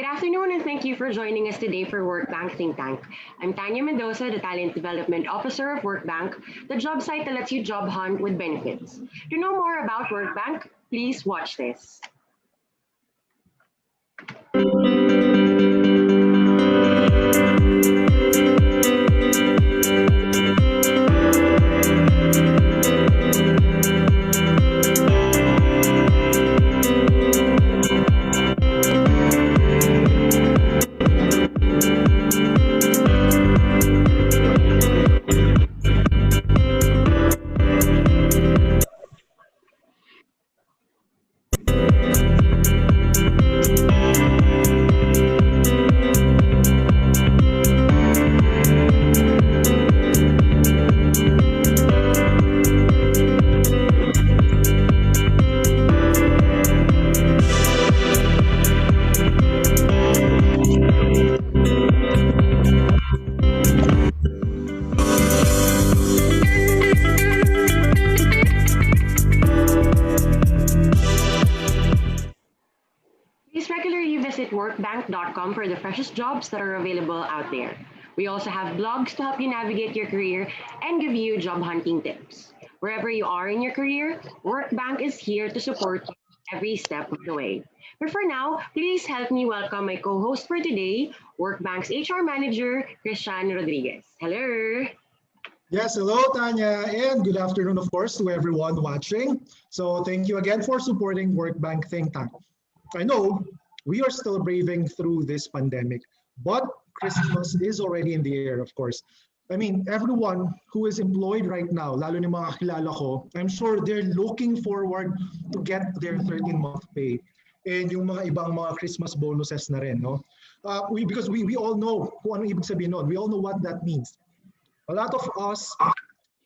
Good afternoon and thank you for joining us today for Workbank Thinktank. I'm Tanya Mendoza, the Talent Development Officer of Workbank, the job site that lets you job hunt with benefits. To know more about Workbank, please watch this. Please regularly visit workbank.com for the freshest jobs that are available out there. We also have blogs to help you navigate your career and give you job hunting tips. Wherever you are in your career, Workbank is here to support you every step of the way. But for now, please help me welcome my co-host for today, Workbank's HR Manager, Christian Rodriguez. Hello. Yes, hello Tanya, and good afternoon, of course, to everyone watching. So thank you again for supporting Workbank Thinktank. I know we are still braving through this pandemic, but Christmas is already in the air, of course. I mean, everyone who is employed right now, lalo ni mga kilala ko, I'm sure they're looking forward to get their 13-month pay and yung mga ibang mga Christmas bonuses na rin, no? Because we all know kung ano ibig sabihin nun. We all know what that means. A lot of us,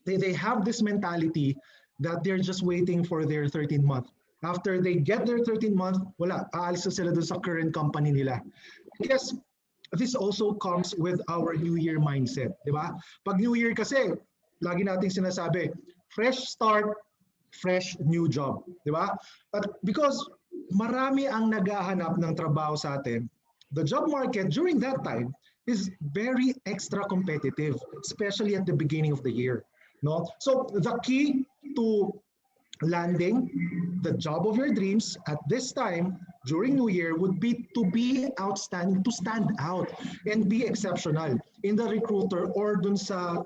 they have this mentality that they're just waiting for their 13th month. After they get their 13th month, wala, aalis na sila dun sa current company nila. I guess this also comes with our New Year mindset, di ba? Pag New Year kasi, lagi nating sinasabi, fresh start, fresh new job, di ba? But because marami ang naghahanap ng trabaho sa atin, the job market during that time is very extra competitive, especially at the beginning of the year. No? So the key to landing the job of your dreams at this time during New Year would be to be outstanding, to stand out and be exceptional in the recruiter or dun sa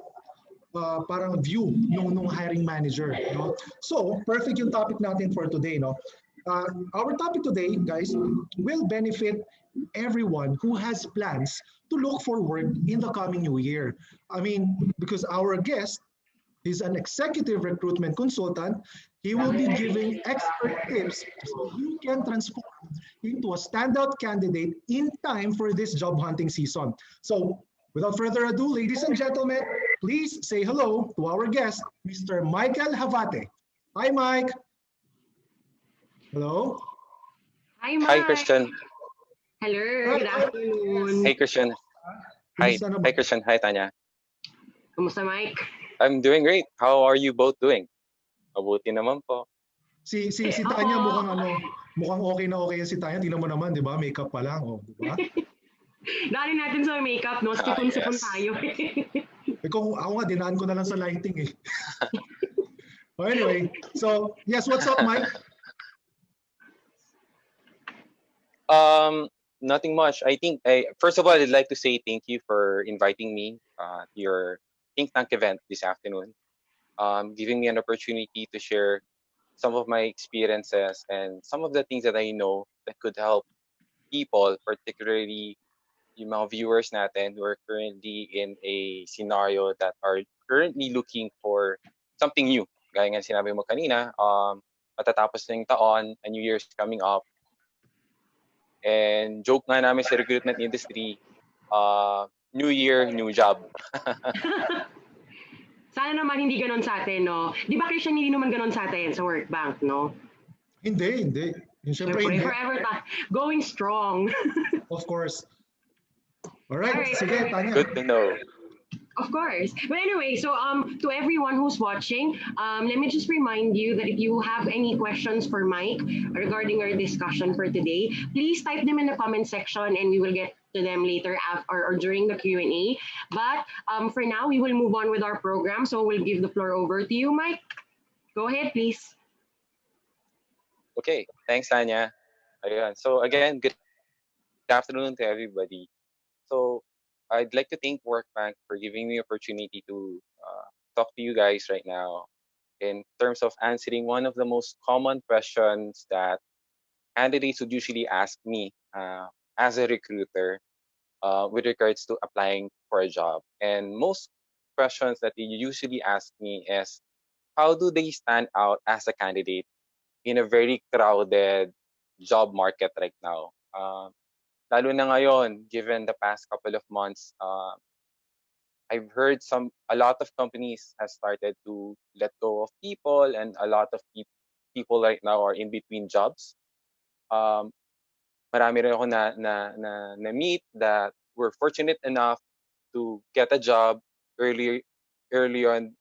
parang view nung hiring manager. No? So perfect yung topic natin for today. No? Our topic today, guys, will benefit everyone who has plans to look for work in the coming new year. I mean, because our guest is an executive recruitment consultant, he will be giving expert tips so you can transform into a standout candidate in time for this job hunting season. So, without further ado, ladies and gentlemen, please say hello to our guest, Mr. Mike Javate. Hi, Mike. Hello. Hi, Mike. Hi, Christian. Hello. Good afternoon. Hey, Christian. Hi. Hi, Christian. Hi, Tanya. Kumusta, Mike? I'm doing great. How are you both doing? Mabuti naman po. Si Tanya mukhang okay na okay yan si Tanya. Tingnan mo naman, 'di ba? Makeup pa lang, oh, 'di ba? Dali natin sa makeup, no? Sipon-sipon tayo. Kung ako nga dinaan ko na lang sa lighting eh. Anyway, so yes, what's up, Mike? Nothing much. I think first of all, I'd like to say thank you for inviting me to your Think Tank event this afternoon, giving me an opportunity to share some of my experiences and some of the things that I know that could help people, particularly yung mga viewers natin who are currently in a scenario that are currently looking for something new. Gaya nga sinabi mo kanina, matatapos na yung taon, a new year's coming up. And joke nga namin sa recruitment industry, new year, new job. Sana naman hindi ganon sa atin, no? Di ba, Christian, hindi naman ganon sa atin sa Workbank, no? Hindi. Siyempre, hindi. Forever going strong. Of course. Alright, sige, Tanya. Good to know. Of course. But anyway, so to everyone who's watching, let me just remind you that if you have any questions for Mike regarding our discussion for today, please type them in the comment section and we will get to them later after or during the Q&A. But for now, we will move on with our program. So we'll give the floor over to you, Mike. Go ahead, please. Okay, thanks, Tanya. Ayan. So again, good afternoon to everybody. So I'd like to thank Workbank for giving me opportunity to talk to you guys right now in terms of answering one of the most common questions that candidates would usually ask me as a recruiter with regards to applying for a job. And most questions that they usually ask me is, how do they stand out as a candidate in a very crowded job market right now? Lalo na ngayon, given the past couple of months, I've heard a lot of companies has started to let go of people, and a lot of people right now are in between jobs. Um, Marami rin ako na meet that were fortunate enough to get a job early early on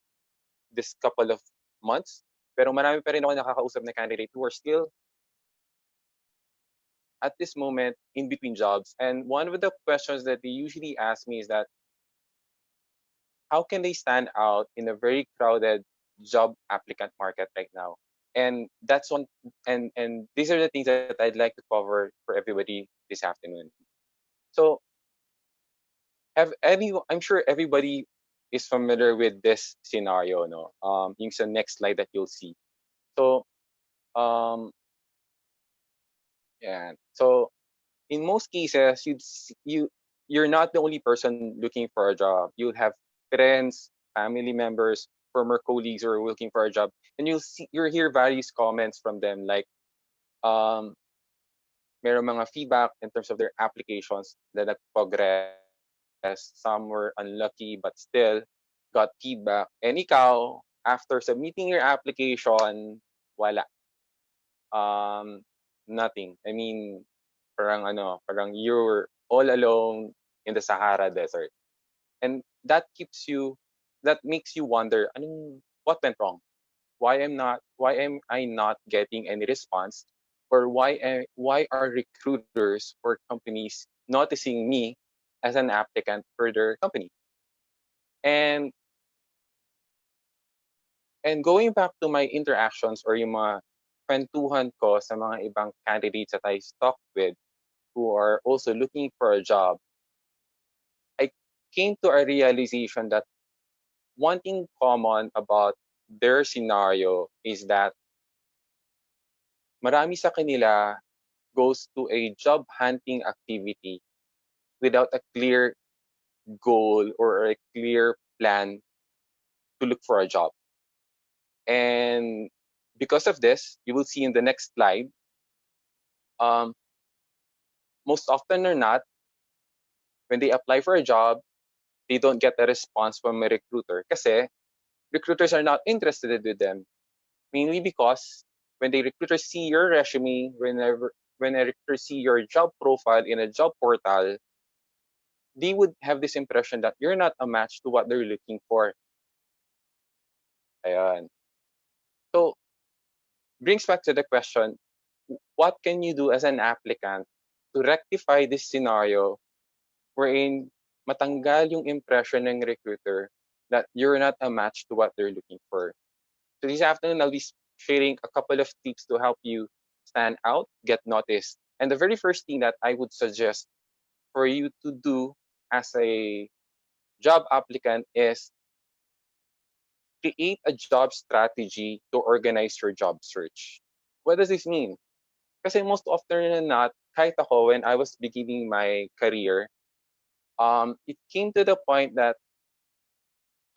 this couple of months. Pero marami pa rin ako nakakausap na candidate who are still at this moment in between jobs. And one of the questions that they usually ask me is that how can they stand out in a very crowded job applicant market right now? And that's one and these are the things that I'd like to cover for everybody this afternoon. So I'm sure everybody is familiar with this scenario, no? Yung sa next slide that you'll see. So um yeah. So in most cases, you're not the only person looking for a job. You'll have friends, family members, former colleagues who are looking for a job, and you'll hear various comments from them like um meron mga feedback in terms of their applications that nag-progress. Some were unlucky but still got feedback. And ikaw, after submitting your application, wala. Um, Nothing. I mean, parang you're all alone in the Sahara Desert. And that makes you wonder, what went wrong? Why am I not getting any response? Or why are recruiters or companies noticing me as an applicant for their company? And and going back to my interactions or yung mga kwentuhan ko sa mga ibang candidates that I talked with who are also looking for a job, I came to a realization that one thing common about their scenario is that marami sa kanila goes to a job hunting activity without a clear goal or a clear plan to look for a job. And because of this, you will see in the next slide, um, most often or not, when they apply for a job, they don't get a response from a recruiter kasi recruiters are not interested with them. Mainly because when the recruiters see your resume, when a recruiter see your job profile in a job portal, they would have this impression that you're not a match to what they're looking for. Ayan. So, brings back to the question, what can you do as an applicant to rectify this scenario wherein matanggal yung impression ng recruiter that you're not a match to what they're looking for? So this afternoon, I'll be sharing a couple of tips to help you stand out, get noticed. And the very first thing that I would suggest for you to do as a job applicant is create a job strategy to organize your job search. What does this mean? Kasi most often than not, kahit ako, when I was beginning my career, it came to the point that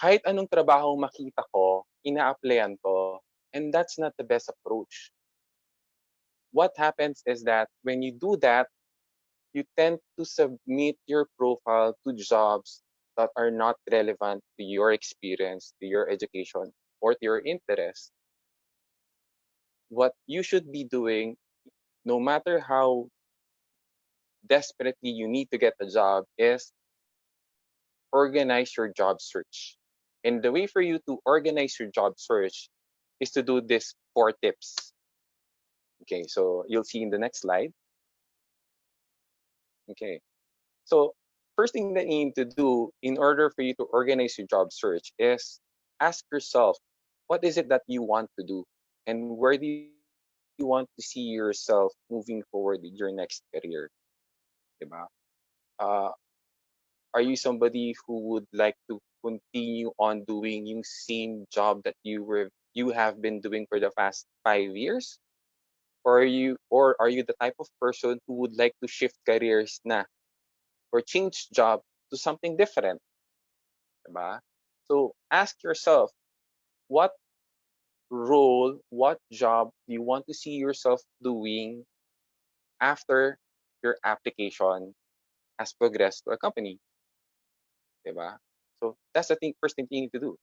kahit anong trabaho makita ko, ina-applyan ko, and that's not the best approach. What happens is that when you do that, you tend to submit your profile to jobs that are not relevant to your experience, to your education, or to your interest. What you should be doing, no matter how desperately you need to get a job, is organize your job search. And the way for you to organize your job search is to do this 4 tips. Okay, so you'll see in the next slide. Okay, so first thing that you need to do in order for you to organize your job search is ask yourself, what is it that you want to do? And where do you want to see yourself moving forward in your next career? Diba? Uh, are you somebody who would like to continue on doing yung same job that you have been doing for the past 5 years? Or are you the type of person who would like to shift careers na or change job to something different? Diba? So ask yourself, what role, what job do you want to see yourself doing after your application has progressed to a company? Diba? So that's the first thing you need to do.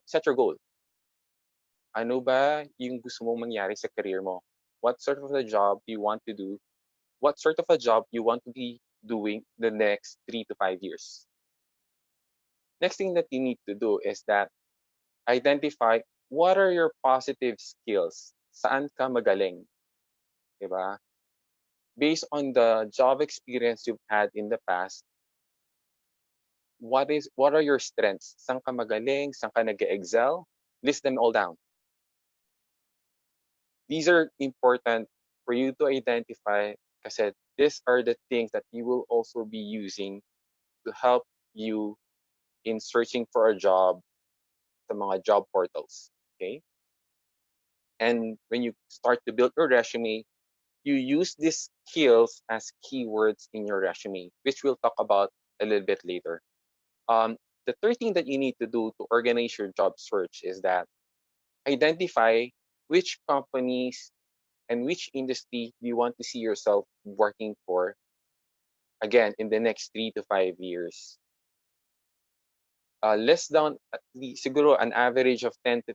Set your goal. Ano ba yung gusto mong mangyari sa career mo? What sort of a job do you want to do? What sort of a job you want to be doing the next 3 to 5 years? Next thing that you need to do is that identify what are your positive skills. Saan ka magaling? Diba? Based on the job experience you've had in the past, what are your strengths? Saan ka magaling? Saan ka nag-excel? List them all down. These are important for you to identify kasi these are the things that you will also be using to help you in searching for a job sa mga job portals. Okay? And when you start to build your resume, you use these skills as keywords in your resume, which we'll talk about a little bit later. The third thing that you need to do to organize your job search is that identify which companies and which industry you want to see yourself working for, again, in the next 3 to 5 years. Less down at least, siguro an average of 10 to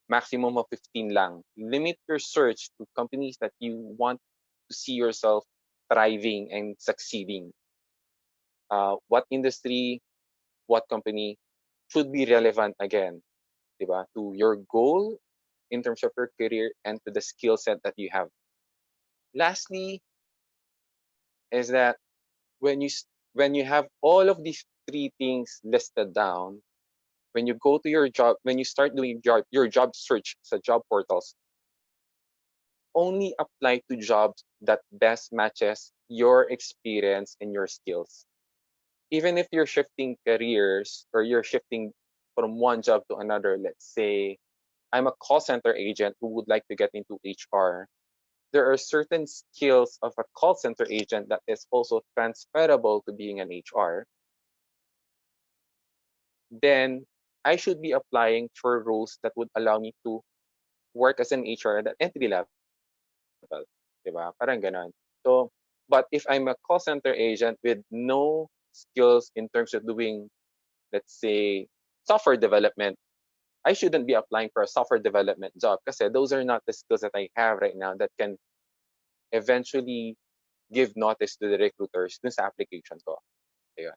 maximum of 15 lang. Limit your search to companies that you want to see yourself thriving and succeeding. What industry, what company should be relevant again, diba? To your goal in terms of your career and to the skill set that you have. Lastly, is that when you have all of these 3 things listed down, when you go to your job, when you start doing your job search sa job portals, only apply to jobs that best matches your experience and your skills. Even if you're shifting careers or you're shifting from one job to another, let's say I'm a call center agent who would like to get into HR. There are certain skills of a call center agent that is also transferable to being an HR. Then I should be applying for roles that would allow me to work as an HR at entry level. Diba? Parang ganon. So, but if I'm a call center agent with no skills in terms of doing, let's say, software development, I shouldn't be applying for a software development job because those are not the skills that I have right now that can eventually give notice to the recruiters dun sa application ko. Ayun.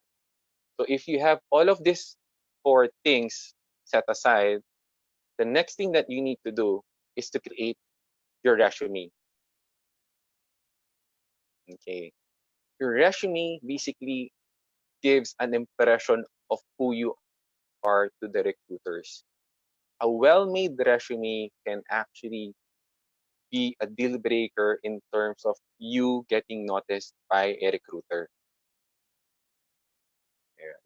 So if you have all of these 4 things set aside, the next thing that you need to do is to create your resume. Okay. Your resume basically gives an impression of who you are to the recruiters. A well-made resume can actually be a deal breaker in terms of you getting noticed by a recruiter. Yeah.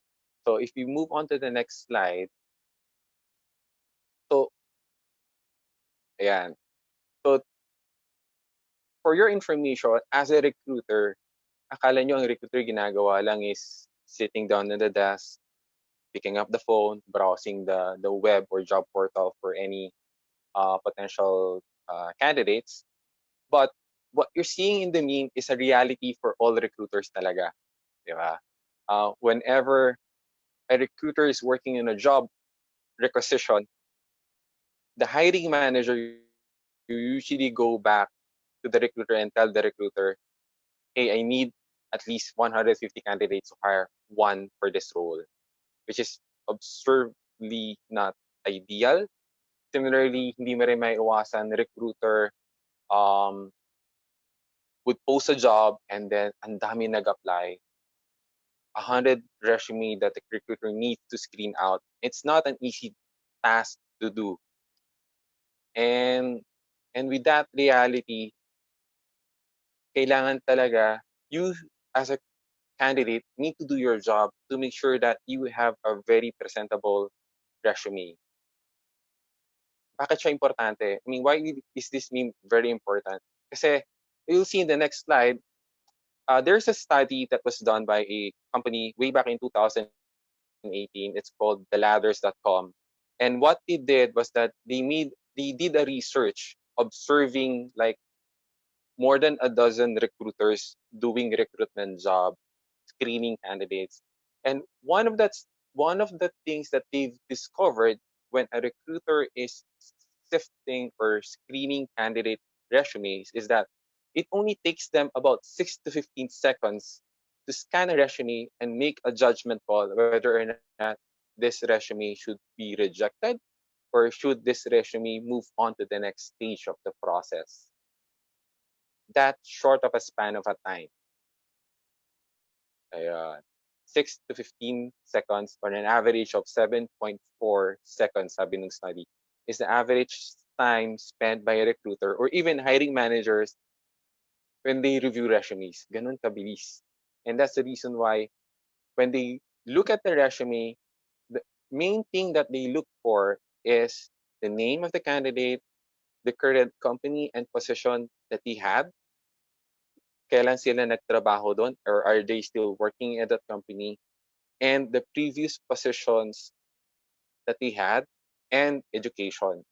So if we move on to the next slide, so ayan. So for your information, as a recruiter, akala nyo ang recruiter ginagawa lang is sitting down at the desk, picking up the phone, browsing the web or job portal for any potential candidates. But what you're seeing in the meme is a reality for all recruiters talaga. Diba? Whenever a recruiter is working in a job requisition, the hiring manager usually go back to the recruiter and tell the recruiter, hey, I need at least 150 candidates to hire one for this role. which is absurdly not ideal. Similarly, hindi mo rin maiiwasan recruiter um, would post a job and then ang dami nag-apply. 100 resume that the recruiter needs to screen out. It's not an easy task to do. And with that reality, kailangan talaga you as a candidate need to do your job to make sure that you have a very presentable resume. Bakit siya importante? I mean, why is this meme very important? Kasi you'll see in the next slide, there's a study that was done by a company way back in 2018. It's called theladders.com. And what they did was that they did a research observing like more than a dozen recruiters doing recruitment job, screening candidates. And one of the things that they've discovered when a recruiter is sifting or screening candidate resumes is that it only takes them about 6 to 15 seconds to scan a resume and make a judgment call whether or not this resume should be rejected or should this resume move on to the next stage of the process. That short of a span of a time. Ayan. 6 to 15 seconds or an average of 7.4 seconds, sabi ng study, is the average time spent by a recruiter or even hiring managers when they review resumes. Ganun kabilis. And that's the reason why when they look at the resume, the main thing that they look for is the name of the candidate, the current company and position that he had, kailan sila nagtrabaho doon or are they still working at that company, and the previous positions that they had, and education.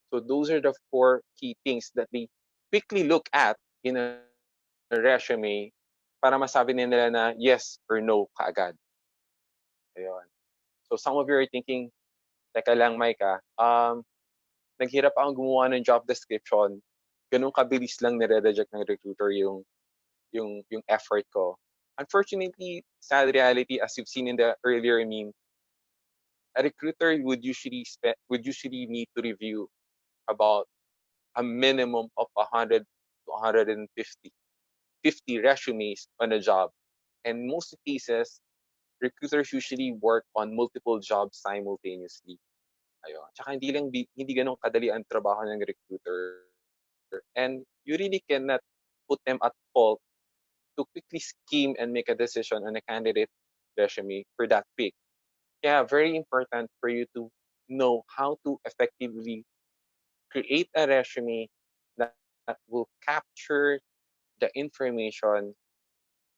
So those are the four key things that they quickly look at in a resume para masabi nila na yes or no kaagad. Ayun. So some of you are thinking, teka lang Mike naghirap akong gumawa ng job description. Ganun kabilis lang nire-reject ng recruiter yung effort ko. Unfortunately, sad reality, as you've seen in the earlier meme, a recruiter would usually need to review about a minimum of 100 to 150 resumes on a job. And most cases, recruiters usually work on multiple jobs simultaneously. Ayun. Tsaka hindi ganun kadali ang trabaho ng recruiter. And you really cannot put them at fault to quickly scheme and make a decision on a candidate resume for that quick. Yeah, very important for you to know how to effectively create a resume that will capture the information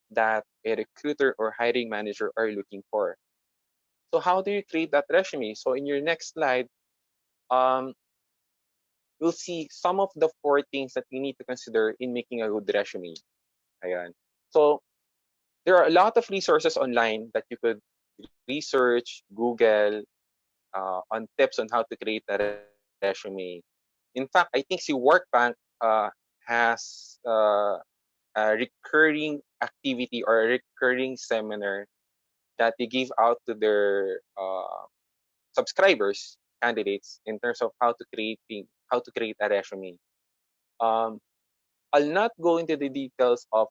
that a recruiter or hiring manager are looking for. So how do you create that resume? So in your next slide, um, you'll see some of the four things that you need to consider in making a good resume. Ayan. So there are a lot of resources online that you could research, Google, on tips on how to create a resume. In fact, I think si Workbank has a recurring activity or a recurring seminar that they give out to their subscribers, candidates, in terms of how to create a resume. Um, I'll not go into the details of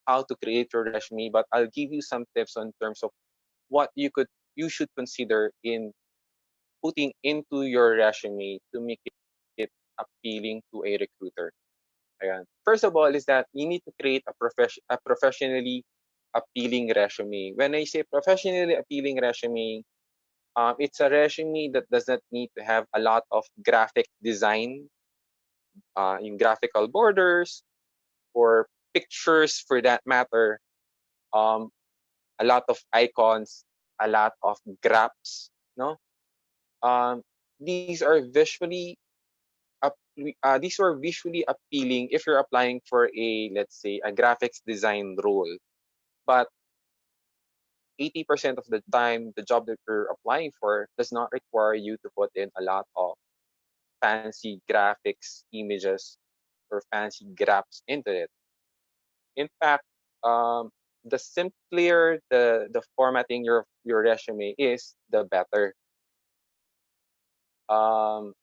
how to create your resume, but I'll give you some tips on terms of what you should consider in putting into your resume to make it appealing to a recruiter. Ayan. First of all is that you need to create a professionally appealing resume. When I say professionally appealing resume, it's a resume that does not need to have a lot of graphic design, in graphical borders or pictures for that matter, um, a lot of icons, a lot of graphs, no? Um, these are visually these are visually appealing if you're applying for a, let's say, a graphics design role. But 80% of the time, the job that you're applying for does not require you to put in a lot of fancy graphics images or fancy graphs into it. In fact, um, the simpler the formatting your resume is, the better. Um,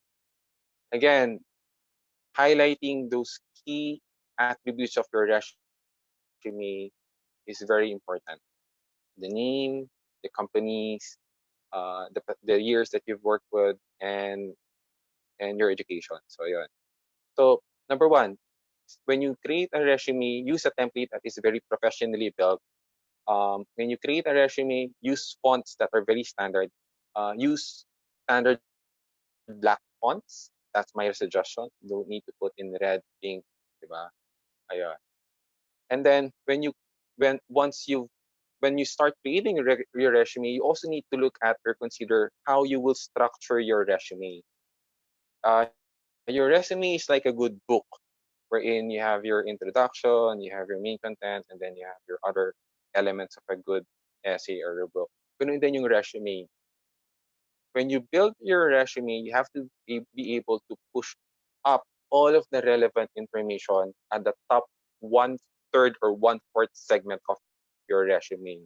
Again, highlighting those key attributes of your resume is very important. The name, the companies, the years that you've worked with, and your education. So yun. So number one, when you create a resume, use a template that is very professionally built. When you create a resume, use fonts that are very standard. Use standard black fonts. That's my suggestion. You don't need to put in red, pink, diba? Ayun. And then when you start creating your resume, you also need to look at or consider how you will structure your resume. Your resume is like a good book wherein you have your introduction, you have your main content, and then you have your other elements of a good essay or a book. Ganun din yung resume. When you build your resume, you have to be able to push up all of the relevant information at the top one third or one fourth segment of your resume.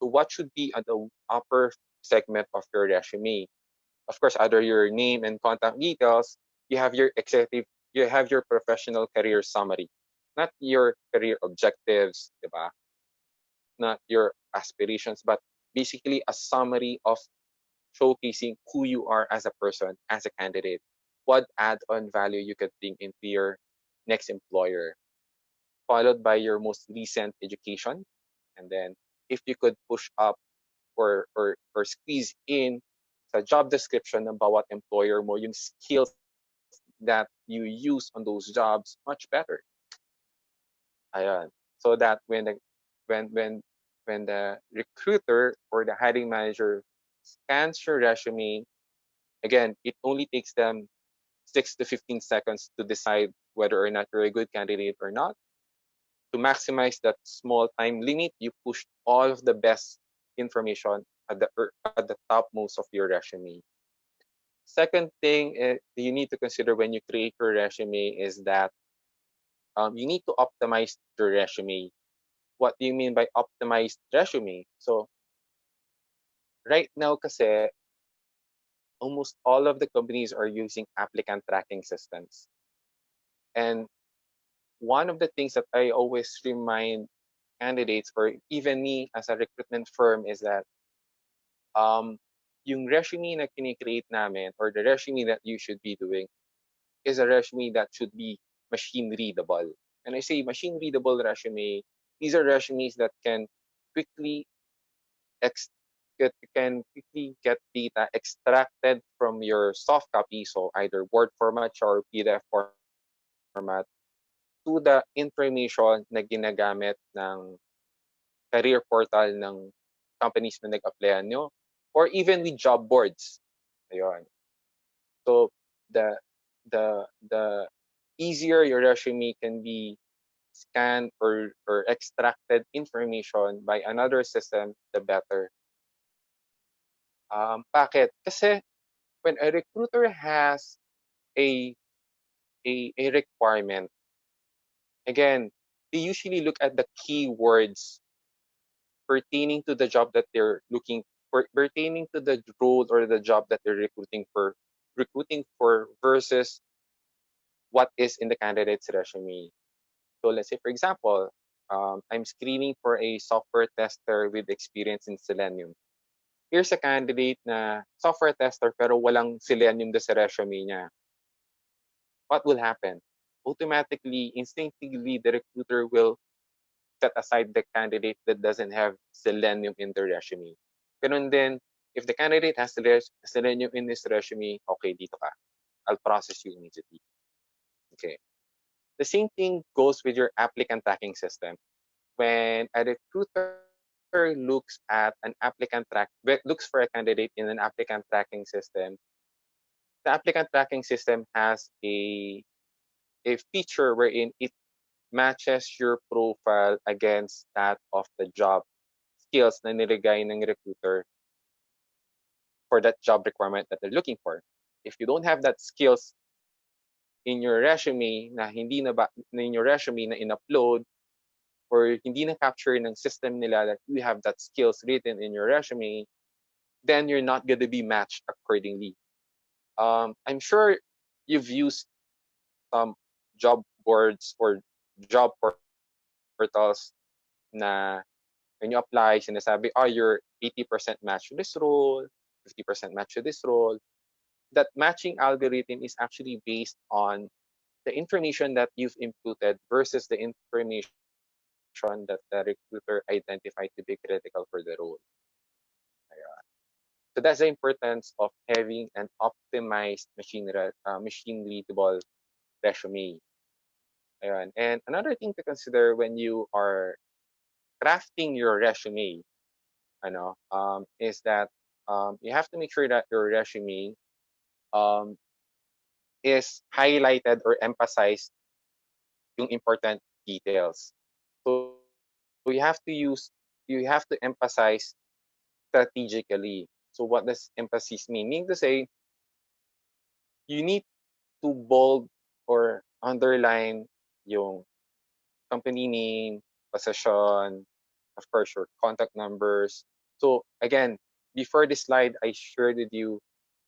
So what should be at the upper segment of your resume? Of course, other your name and contact details, you have your executive, you have your professional career summary, not your career objectives, diba? Not your aspirations, but basically a summary of showcasing who you are as a person, as a candidate, what add-on value you could bring into your next employer, followed by your most recent education, and then if you could push up or squeeze in sa job description ng bawat employer mo yung skills that you use on those jobs, much better. Ayan. So that when when when the recruiter or the hiring manager scans your resume, again, it only takes them 6 to 15 seconds to decide whether or not you're a good candidate or not. To maximize that small time limit, you push all of the best information at the topmost of your resume. Second thing you need to consider when you create your resume is that you need to optimize your resume. What do you mean by optimized resume? So right now kasi almost all of the companies are using applicant tracking systems. And one of the things that I always remind candidates or even me as a recruitment firm is that um, yung resume na kini-create namin or the resume that you should be doing is a resume that should be machine readable. And I say machine readable resume, these are resumes that can quickly ex- can quickly get data extracted from your soft copy, so either Word format or PDF format, to the information na ginagamit ng career portal ng companies na nag-applyan nyo, or even with job boards. Ayun. So the the easier your resume can be scanned or extracted information by another system, the better. Bakit? Kasi when a recruiter has a a requirement, again, they usually look at the keywords pertaining to the job that they're pertaining to the role or the job that they're recruiting for versus what is in the candidate's resume. So let's say, for example, I'm screening for a software tester with experience in Selenium. Here's a candidate na software tester pero walang Selenium sa resume niya. What will happen? Automatically, instinctively, the recruiter will set aside the candidate that doesn't have Selenium in their resume. Ganun din, if the candidate has Selenium in his resume, okay, dito ka. I'll process you immediately. Okay. The same thing goes with your applicant tracking system. When a recruiter looks at an looks for a candidate in an applicant tracking system, the applicant tracking system has a feature wherein it matches your profile against that of the job skills na nilagay ng recruiter for that job requirement that they're looking for. If you don't have that skills in your resume na in your resume na in-upload, or hindi na-capture ng system nila that you have that skills written in your resume, then you're not going to be matched accordingly. I'm sure you've used some job boards or job portals na when you apply, sinasabi, oh, you're 80% match to this role, 50% match to this role. That matching algorithm is actually based on the information that you've inputted versus the information that the recruiter identified to be critical for the role. Ayan. So that's the importance of having an optimized machine readable resume. Ayan. And another thing to consider when you are crafting your resume, is that you have to make sure that your resume um, is highlighted or emphasized yung important details. So you have to emphasize strategically. So what does emphasis mean? Meaning to say, you need to bold or underline yung company name, position, of course, your contact numbers. So again, before this slide, I shared with you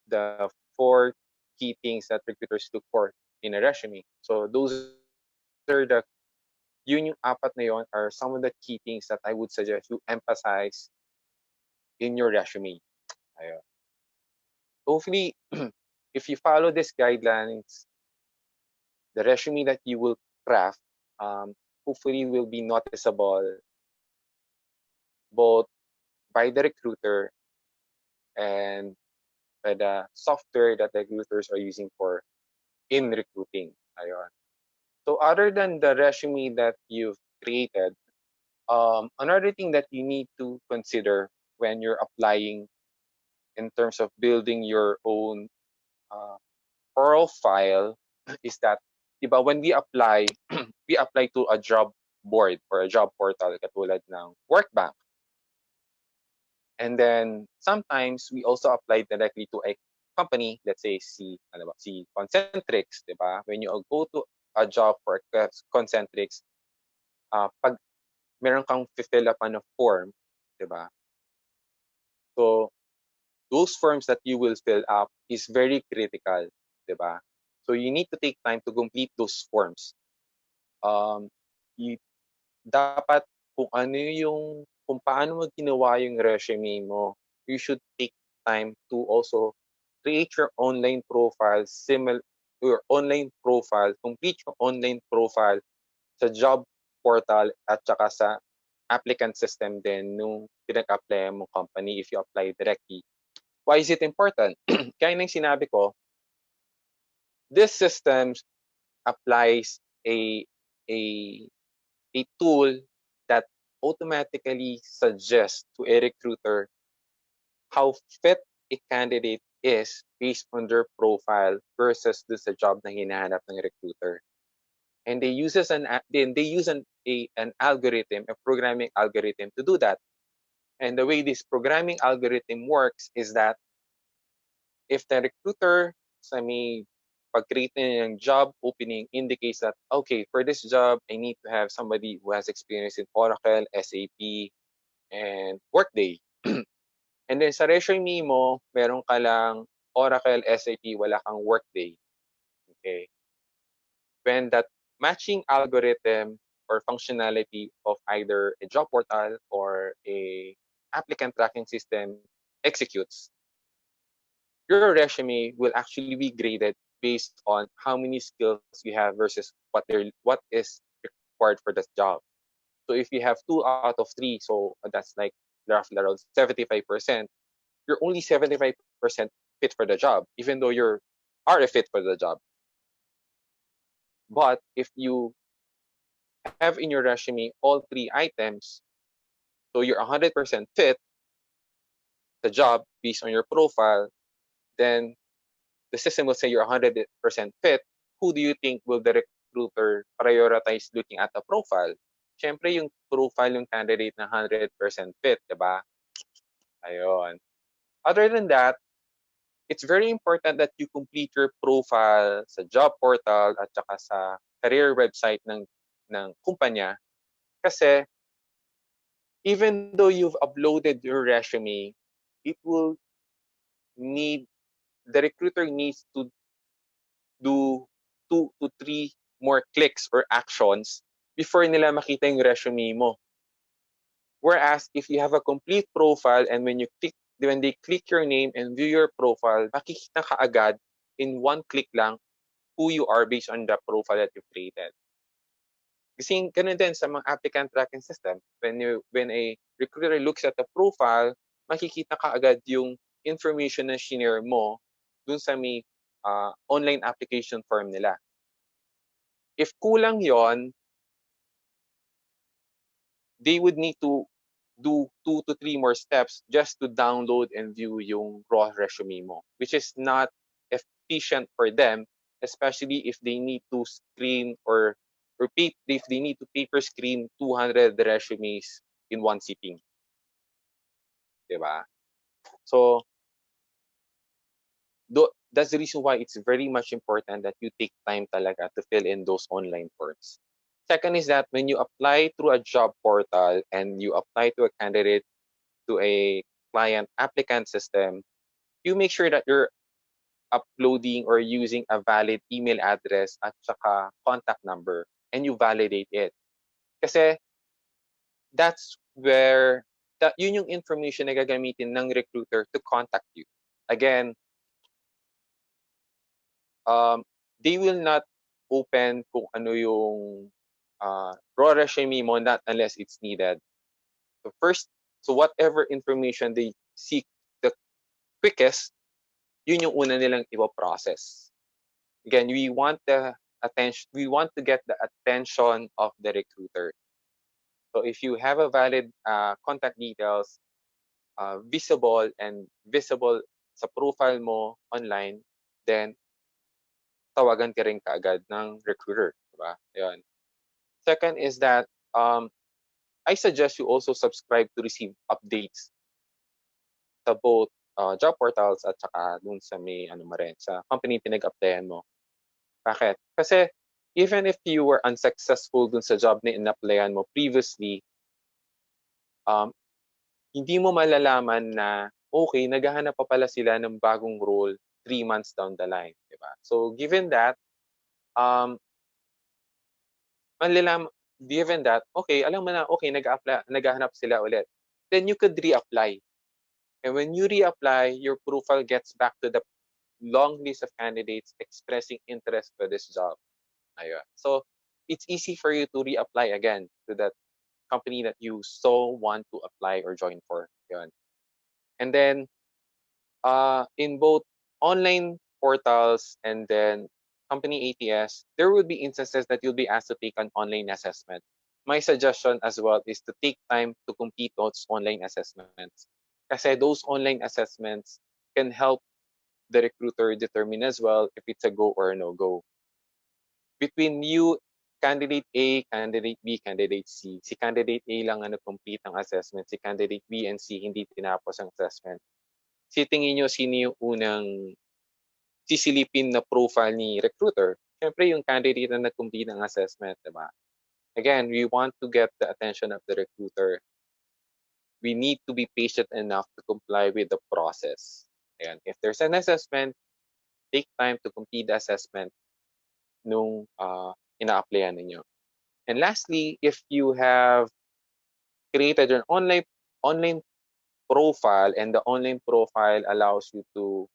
the 4 key things that recruiters look for in a resume. So those are yung apat na yon are some of the key things that I would suggest you emphasize in your resume. Ayun. Hopefully, if you follow these guidelines, the resume that you will craft, hopefully will be noticeable both by the recruiter and by the software that the recruiters are using for in recruiting. Ayun. So other than the resume that you've created, another thing that you need to consider when you're applying in terms of building your own uh, profile is that, diba, when we apply, we apply to a job board or a job portal katulad ng Workbank. And then sometimes we also apply directly to a company, let's say si Concentrix, diba? When you go to a job for Concentrix, pag meron kang fill up ng form, diba? So those forms that you will fill up is very critical, diba? So you need to take time to complete those forms. You dapat kung paano mo ginawa yung resume mo, you should take time to also create your online profile, complete your online profile sa job portal at saka sa applicant system din nung pinag-apply mo company if you apply directly. Why is it important? Kaya nang sinabi ko, this system applies a a tool that automatically suggests to a recruiter how fit a candidate is based on their profile versus the job na hinahanap ng recruiter. And they use an algorithm, a programming algorithm to do that. And the way this programming algorithm works is that if the recruiter sa may pag-create na ng job opening indicates that, okay, for this job, I need to have somebody who has experience in Oracle, SAP, and Workday. And then sa resume mo, meron ka lang Oracle, SAP, wala kang Workday. Okay? When that matching algorithm or functionality of either a job portal or a applicant tracking system executes, your resume will actually be graded based on how many skills you have versus what is required for that job. So if you have 2 out of 3, so that's like roughly around 75%, you're only 75% fit for the job, even though you're are a fit for the job. But if you have in your resume all 3 items, so you're 100% fit the job based on your profile, then the system will say you're 100% fit. Who do you think will the recruiter prioritize looking at the profile? Siyempre, yung profile yung candidate na 100% fit, diba? Ayun. Other than that, it's very important that you complete your profile sa job portal at saka sa career website ng kumpanya Kasi even though you've uploaded your resume, it will need the recruiter needs to do 2 to 3 more clicks or actions before nila makita yung resume mo. Whereas if you have a complete profile and when they click your name and view your profile, makikita ka agad in one click lang who you are based on the profile that you've created. Kasi ganun din sa mga applicant tracking system. When a recruiter looks at the profile, makikita ka agad yung information na shinare mo dun sa may online application form nila. If kulang yon, they would need to do 2 to 3 more steps just to download and view yung raw resume mo, which is not efficient for them, especially if they need to screen or repeat if they need to paper screen 200 resumes in one sitting. Diba? So, that's the reason why it's very much important that you take time talaga to fill in those online forms. Second is that when you apply through a job portal and you apply to a candidate to a client applicant system, you make sure that you're uploading or using a valid email address at saka contact number and you validate it. Kasi that's where yun yung information na gagamitin ng recruiter to contact you. Again, they will not open kung ano yung raw resume mo not unless it's needed. So whatever information they seek the quickest, yun yung una nilang ipo-process. Again, we want to get the attention of the recruiter. So if you have a valid contact details, visible sa profile mo online, then tawagan ka rin kaagad ng recruiter, diba? Ayun. Second is that I suggest you also subscribe to receive updates sa both job portals at saka dun sa may sa company pinag-applyan mo. Bakit? Kasi even if you were unsuccessful dun sa job na in-applyan mo previously, hindi mo malalaman na okay, naghahanap pa pala sila ng bagong role 3 months down the line, di ba? So given that, okay, alam mo na, okay, naghahanap sila ulit. Then you could reapply. And when you reapply, your profile gets back to the long list of candidates expressing interest for this job. Ayun. So it's easy for you to reapply again to that company that you so want to apply or join for. Yun. And then in both online portals and then company ATS, there will be instances that you'll be asked to take an online assessment. My suggestion as well is to take time to complete those online assessments. Kasi those online assessments can help the recruiter determine as well if it's a go or a no-go. Between you, candidate A, candidate B, candidate C. Si candidate A lang ang nag-complete ng assessment. Si candidate B and C hindi tinapos ang assessment. Tingin nyo sino yung unang sisilipin na profile ni recruiter? Siyempre yung candidate na nag-complete ng assessment, diba? Again, we want to get the attention of the recruiter. We need to be patient enough to comply with the process. Ayan. If there's an assessment, take time to complete the assessment nung ina-applyan ninyo. And lastly, if you have created an online profile and the online profile allows you to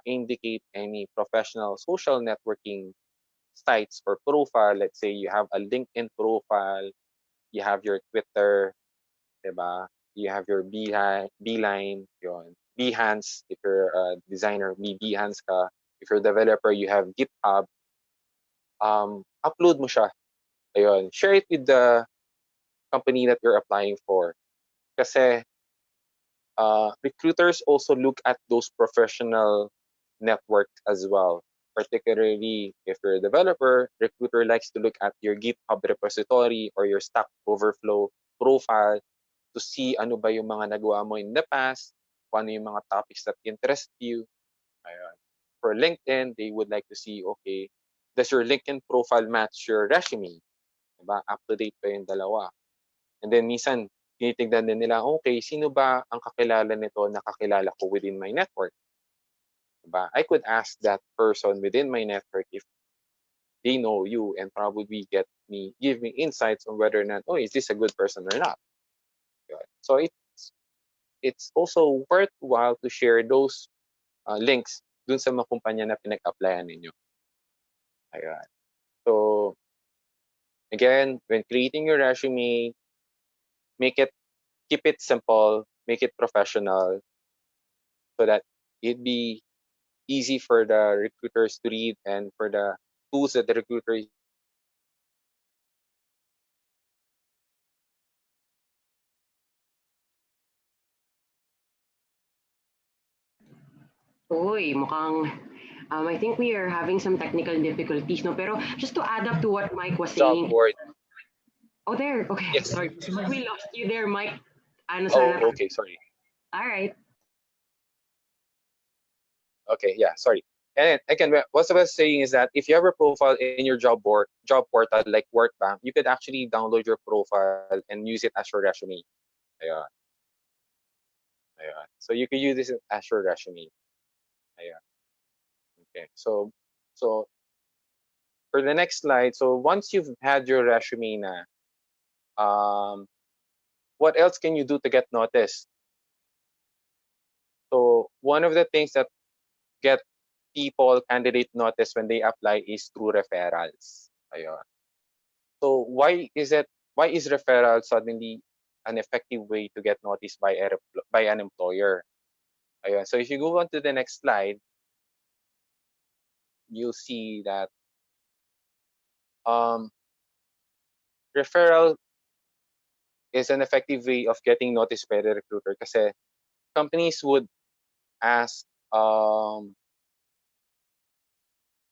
indicate any professional social networking sites or profile, let's say you have a LinkedIn profile, you have your Twitter, diba? You have your Beeline, yun. Behance, if you're a designer, Behance ka. If you're a developer, you have GitHub. Upload mo siya. Ayun. Share it with the company that you're applying for. Kasi recruiters also look at those professional networks as well. Particularly if you're a developer, recruiter likes to look at your GitHub repository or your Stack Overflow profile to see ano ba yung mga nagawa mo in the past, kung ano yung mga topics that interest you. Ayun. For LinkedIn, they would like to see, okay, does your LinkedIn profile match your resume? Diba? Up to date pa yung dalawa. And then minsan, tinitignan din nila, okay, sino ba ang kakilala nito na kakilala ko within my network? Diba? I could ask that person within my network if they know you and probably give me insights on whether or not, oh, is this a good person or not? Yun. So it's also worthwhile to share those links dun sa mga kumpanya na pinag-applyan ninyo. Ayun. So again, when creating your resume, make it keep it simple, make it professional, so that it'd be easy for the recruiters to read and for the tools that the recruiter Uy, mukhang I think we are having some technical difficulties, no? Pero just to add up to what Mike was job saying, board. oh, there, okay, Yes. sorry. We lost you there, Mike. Ano sana? Oh, okay. Sorry. All right. Okay. Yeah. Sorry. And again, what I was saying is that if you have a profile in your job portal like Workbank, you could actually download your profile and use it as your resume. Ayan. Ayan. So you can use this as your resume. Ayan. Okay. So for the next slide, so once you've had your resume na, what else can you do to get noticed? So one of the things that get candidate notice when they apply is through referrals. Ayun. So why is referral suddenly an effective way to get noticed by an employer? Ayun. So if you go on to the next slide, you'll see that um, referral is an effective way of getting noticed by the recruiter kasi companies would ask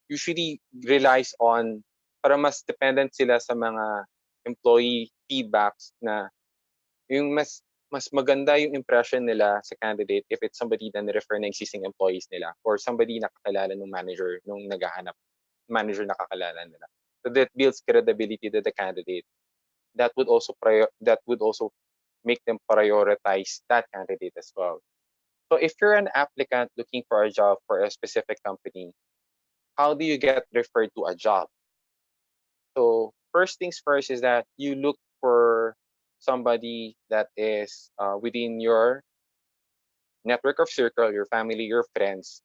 usually relies on para mas dependent sila sa mga employee feedbacks na yung mas maganda yung impression nila sa candidate if it's somebody na refer na existing employees nila or somebody na kakilala ng manager nung naghahanap manager na kakilala nila. So that builds credibility to the candidate. That would also make them prioritize that candidate as well. So if you're an applicant looking for a job for a specific company, how do you get referred to a job? So first things first is that you look for somebody that is within your network of circle, your family, your friends,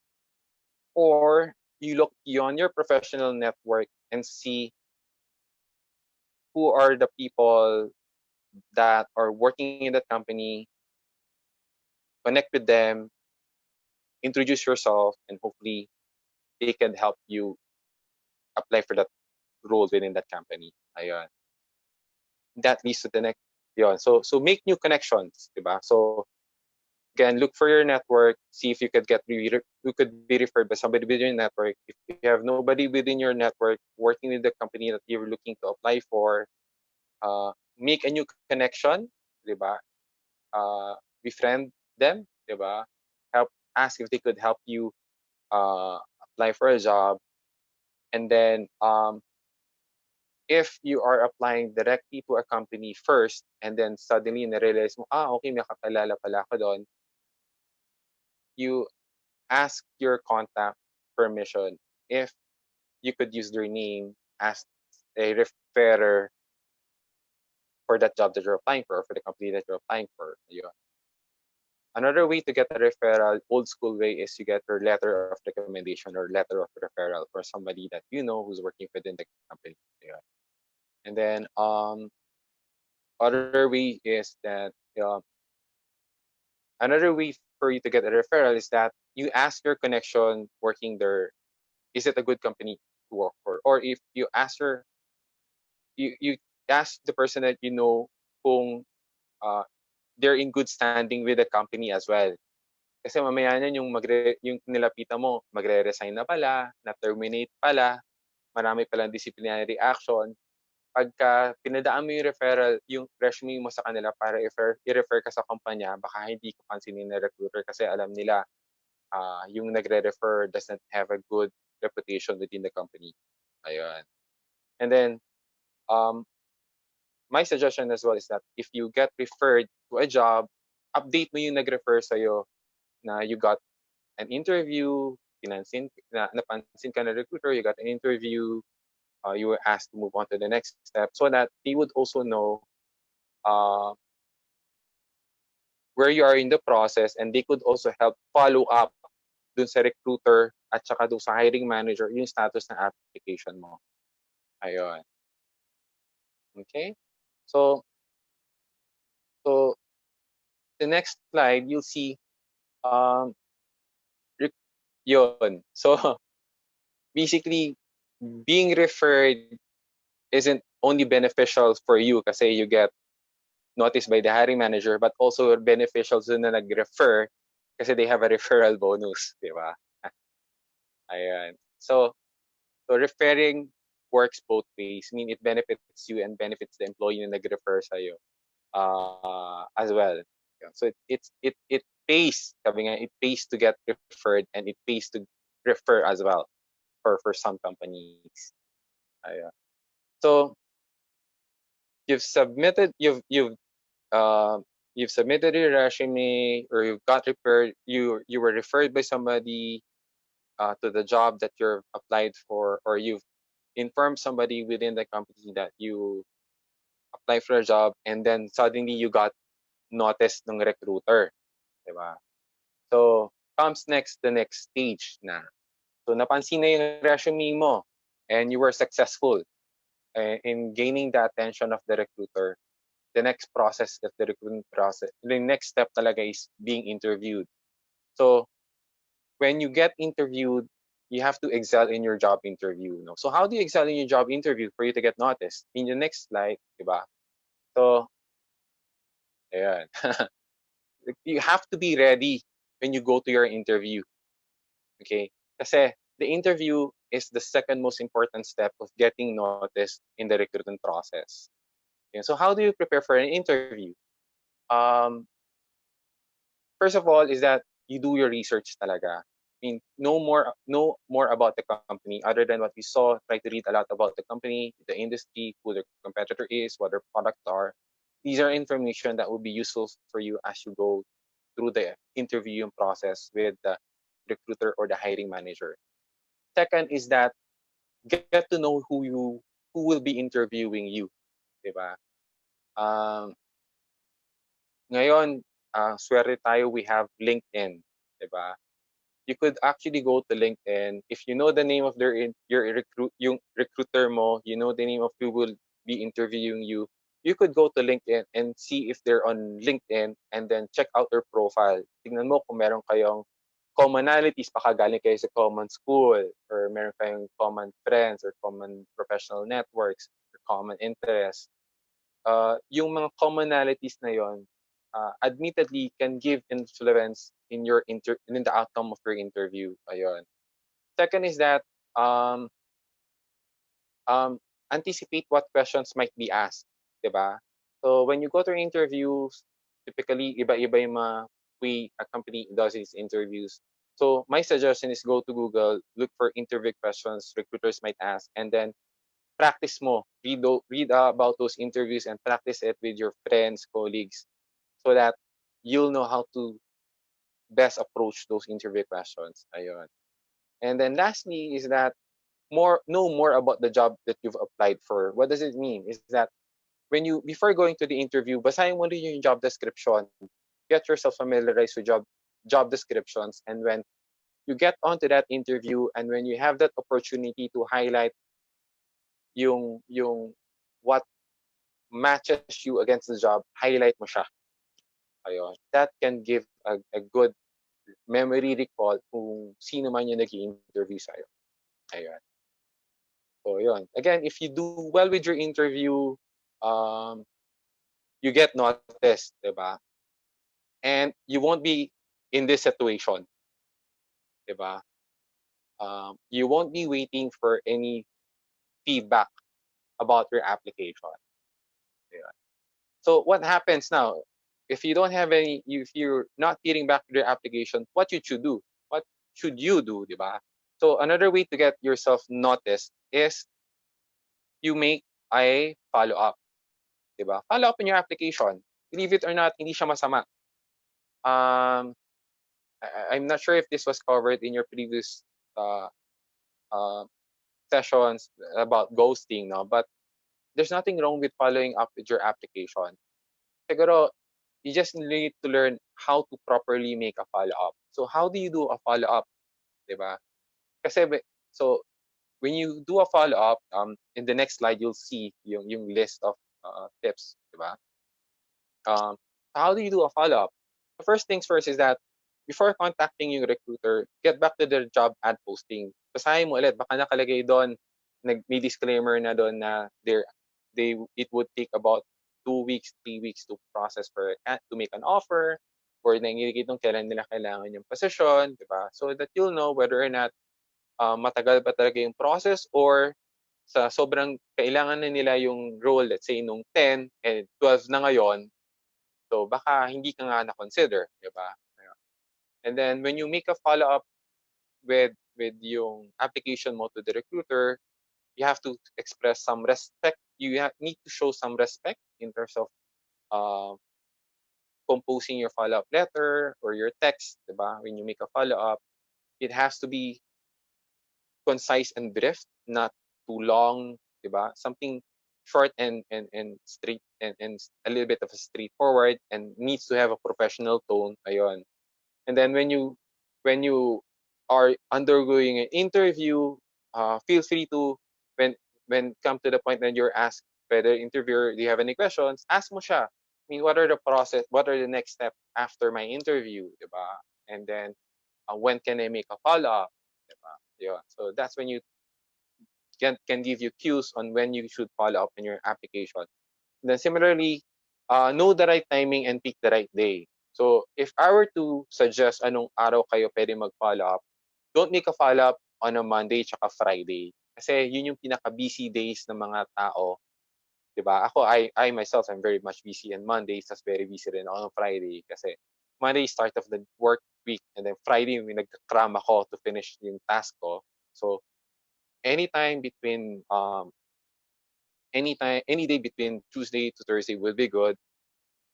or you look beyond your professional network and see who are the people that are working in that company, connect with them, introduce yourself, and hopefully they can help you apply for that role within that company. Ayun. That leads to the next yun. So make new connections, diba? So again, look for your network, see if you could be referred by somebody within your network. If you have nobody within your network working with the company that you're looking to apply for, make a new connection, diba? Befriend them, diba? Ask if they could help you apply for a job, and then if you are applying directly to a company first and then suddenly na-realize mo, okay, may kakilala pala ako doon, you ask your contact permission if you could use their name as a referrer for that job that you're applying for or for the company that you're applying for. Ayun. Another way to get a referral, old school way, is you get your letter of recommendation or letter of referral for somebody that you know who's working within the company. Ayun. And then other way is that another way for you to get a referral is that you ask your connection working there, is it a good company to work for? Or if you you ask the person that you know kung uh, they're in good standing with the company as well. Kasi mamaya yan yung nilapitan mo, magre-resign na pala, na-terminate pala, marami palang disciplinary action. Pagka pinadaan mo yung referral, yung resume mo sa kanila para i-refer ka sa kumpanya, baka hindi ka pansinin na recruiter kasi alam nila yung nagre-refer doesn't have a good reputation within the company. Ayun. And then, um, my suggestion as well is that if you get referred to a job, update mo yung nag-refer sa'yo na you got an interview, napansin ka na recruiter, you got an interview, you were asked to move on to the next step so that they would also know uh, where you are in the process, and they could also help follow up dun sa recruiter at saka dun sa hiring manager yung status ng application mo. Ayun. Okay? So, so the next slide, you'll see um, yun. So, basically, being referred isn't only beneficial for you kasi you get noticed by the hiring manager, but also beneficial sa na nag-refer kasi they have a referral bonus, di ba? Ayan. So referring works both ways. I mean, it benefits you and benefits the employee na nag-refer sa'yo as well. Yeah. So it pays, sabi nga, it pays to get referred and it pays to refer as well for some companies. Ayan. So you've submitted your resume or you've got referred, you were referred by somebody to the job that you've applied for, or you've informed somebody within the company that you apply for a job, and then suddenly you got noticed ng recruiter, diba? So comes next the next stage na. So napansin na yung resume mo and you were successful in gaining the attention of the recruiter. The next process of the recruitment process, the next step talaga is being interviewed. So when you get interviewed, you have to excel in your job interview. No? So how do you excel in your job interview for you to get noticed? In the next slide, diba? So, ayan. You have to be ready when you go to your interview. Okay? Kasi the interview is the second most important step of getting noticed in the recruitment process. Okay? So how do you prepare for an interview? First of all is that you do your research talaga. I mean, know more about the company other than what you saw. Try to read a lot about the company, the industry, who their competitor is, what their products are. These are information that will be useful for you as you go through the interviewing process with the recruiter or the hiring manager. Second is that get to know who will be interviewing you, diba? Ngayon, swerte tayo, we have LinkedIn, diba? You could actually go to LinkedIn. If you know the name of yung recruiter mo, you know the name of who will be interviewing you, you could go to LinkedIn and see if they're on LinkedIn and then check out their profile. Tingnan mo kung meron kayong commonalities, baka galing kayo sa common school, or meron kayong common friends or common professional networks or common interests. Yung mga commonalities na yon, admittedly can give influence in in the outcome of your interview. Ayun. Second is that anticipate what questions might be asked, 'di ba? So when you go to interviews, typically iba-iba yung mga way a company does its interviews. So my suggestion is go to Google, look for interview questions recruiters might ask, and then practice mo. Read about those interviews and practice it with your friends, colleagues, so that you'll know how to best approach those interview questions. Ayun. And then lastly is that know more about the job that you've applied for. What does it mean? Is that when you before going to the interview, basahin mo rin yung job description. Get yourself familiarized with job descriptions, and when you get onto that interview and when you have that opportunity to highlight yung what matches you against the job, highlight mo siya. Ayun. That can give a good memory recall kung sino man yung nag-i-interview sa'yo. Ayun. So, yun. Again, if you do well with your interview, you get noticed, diba? And you won't be in this situation, diba? You won't be waiting for any feedback about your application. Ayun. So, what happens now? If you don't have any, if you're not hearing back to your application, what you should do? What should you do, diba? So another way to get yourself noticed is you make a follow-up, diba? Follow up on your application. Believe it or not, hindi siya masama. Um, I'm not sure if this was covered in your previous uh, uh, sessions about ghosting, no? But there's nothing wrong with following up with your application. Siguro, you just need to learn how to properly make a follow-up. So how do you do a follow-up, diba? Kasi, so when you do a follow-up, in the next slide, you'll see yung list of tips, diba? How do you do a follow-up? The first things first is that before contacting yung recruiter, get back to their job ad posting. Basahin mo ulit, baka nakalagay doon, may disclaimer na doon na it would take about 2 weeks, 3 weeks to process to make an offer, or nangingigit nung kailan nila kailangan yung position, di ba? So that you'll know whether or not matagal ba talaga yung process, or sa sobrang kailangan na nila yung role, let's say nung 10 and 12 na ngayon, so baka hindi ka nga na-consider, di ba? And then when you make a follow-up with yung application mo to the recruiter, you have to express some respect. Need to show some respect in terms of uh, composing your follow-up letter or your text, diba? When you make a follow-up, it has to be concise and brief, not too long, diba? Something short and straight and a little bit of a straightforward, and needs to have a professional tone. Ayon. And then when you are undergoing an interview, feel free to, when come to the point that you're asked by the interviewer, do you have any questions? Ask mo siya. I mean, what are the process? What are the next steps after my interview, diba? And then when can I make a follow up, diba? Yeah. So that's when you can give you cues on when you should follow up in your application. And then similarly, know the right timing and pick the right day. So if I were to suggest anong araw kayo pwede mag-follow up, don't make a follow up on a Monday tsaka Friday. Kasi yun yung pinaka-busy days ng mga tao. Diba? Ako, I myself, I'm very much busy on Mondays, tas very busy rin ako on Friday. Kasi Monday is start of the work week, and then Friday, may nagkakram ako to finish yung task ko. So anytime between any day between Tuesday to Thursday will be good.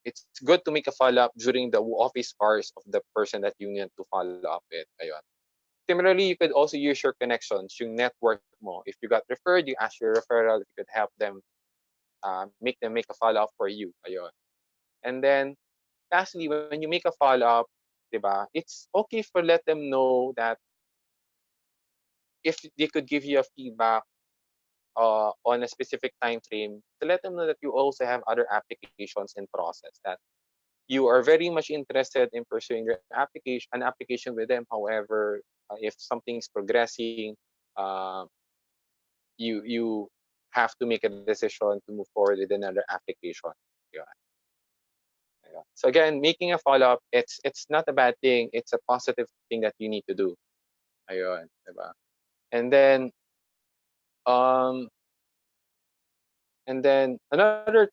It's good to make a follow-up during the office hours of the person that you need to follow up with. Ayun. Similarly, you could also use your connections, yung network mo. If you got referred, you ask your referral if you could help them, make a follow-up for you. Ayun. And then, lastly, when you make a follow-up, diba, it's okay for let them know that if they could give you a feedback on a specific time frame, to let them know that you also have other applications in process, that you are very much interested in pursuing an application with them. However, if something's progressing, uh, you have to make a decision to move forward with another application. Yeah. Yeah. So again, making a follow-up, it's not a bad thing. It's a positive thing that you need to do. Ayun, diba? And then um another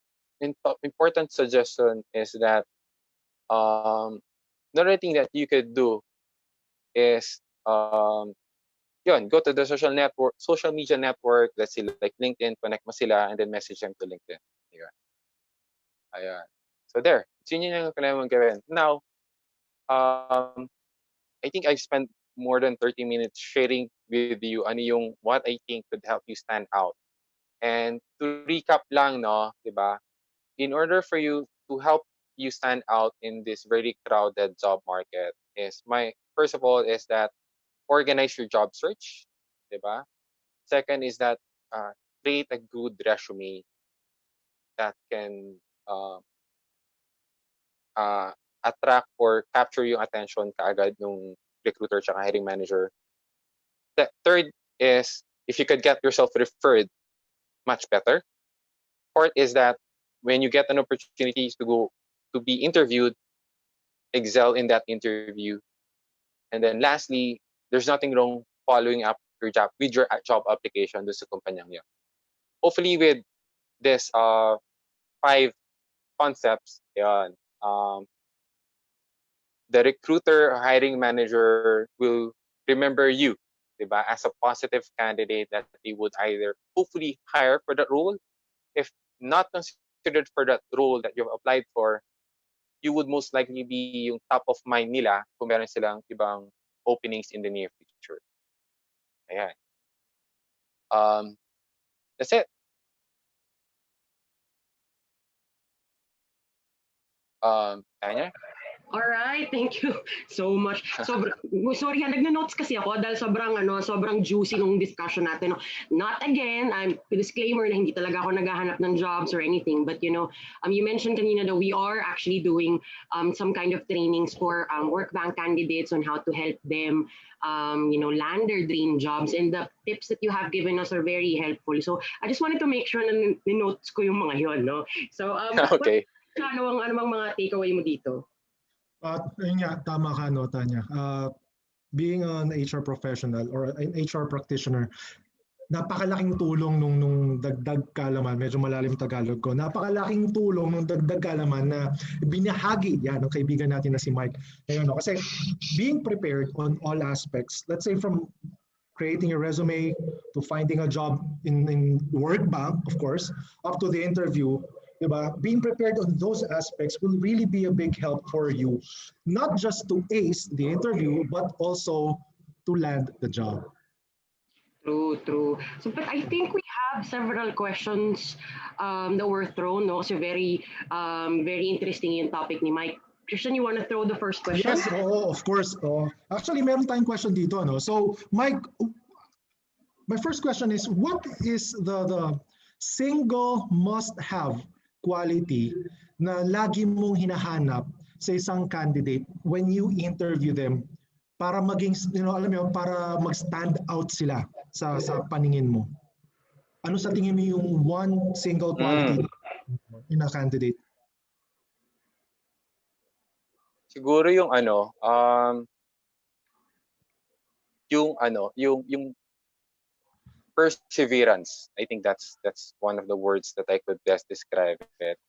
important suggestion is that another thing that you could do is go to the social media network, let's say like LinkedIn, connect mo sila and then message them to LinkedIn. Ayan. Ayan. So there, so yun yung kailangan mong gawin. Now, I think I've spent more than 30 minutes sharing with you ano yung what I think could help you stand out. And to recap lang, no, diba? In order for you to help you stand out in this very crowded job market, first of all is that organize your job search, diba? Second is that create a good resume that can uh, uh, attract or capture yung attention kaagad ng recruiter tsaka hiring manager. The third is if you could get yourself referred, much better. Fourth is that when you get an opportunity to go to be interviewed, excel in that interview. And then lastly, there's nothing wrong following up with your job application doon sa kumpanyang yun. Hopefully with this 5 concepts, yun, the recruiter or hiring manager will remember you, diba, as a positive candidate that they would either hopefully hire for that role. If not consider considered for that role that you've applied for, you would most likely be yung top of mind nila kung meron silang ibang openings in the near future. Ayan. That's it. Tanya? Alright, thank you so much. Sorry, nagna-notes kasi ako dahil sobrang juicy nung discussion natin. No? Not again, I'm disclaimer na hindi talaga ako naghahanap ng jobs or anything, but you mentioned kanina that we are actually doing some kind of trainings for Workbank candidates on how to help them land their dream jobs, and the tips that you have given us are very helpful. So I just wanted to make sure na notes ko yung mga yon, no? So Okay. ano bang mga takeaway mo dito? Yun nga, tama ka, no, Tanya. Being an HR professional or an HR practitioner, napakalaking tulong nung dagdag kaalaman, medyo malalim Tagalog ko, napakalaking tulong nung dagdag kaalaman na binahagi yan ng kaibigan natin na si Mike. Ayun, no? Kasi being prepared on all aspects, let's say from creating a resume to finding a job in Workbank, of course, up to the interview, diba? Being prepared on those aspects will really be a big help for you, not just to ace the interview, but also to land the job. True. So, but I think we have several questions that were thrown. No? So very interesting yung topic ni Mike. Christian, you want to throw the first question? Yes, of course. Actually, meron tayong question dito. Ano? So, Mike, my first question is, what is the single must-have quality na lagi mong hinahanap sa isang candidate when you interview them para maging, para mag-stand out sila sa paningin mo? Ano sa tingin mo yung one single quality in a candidate? Siguro yung perseverance. I think that's one of the words that I could best describe it.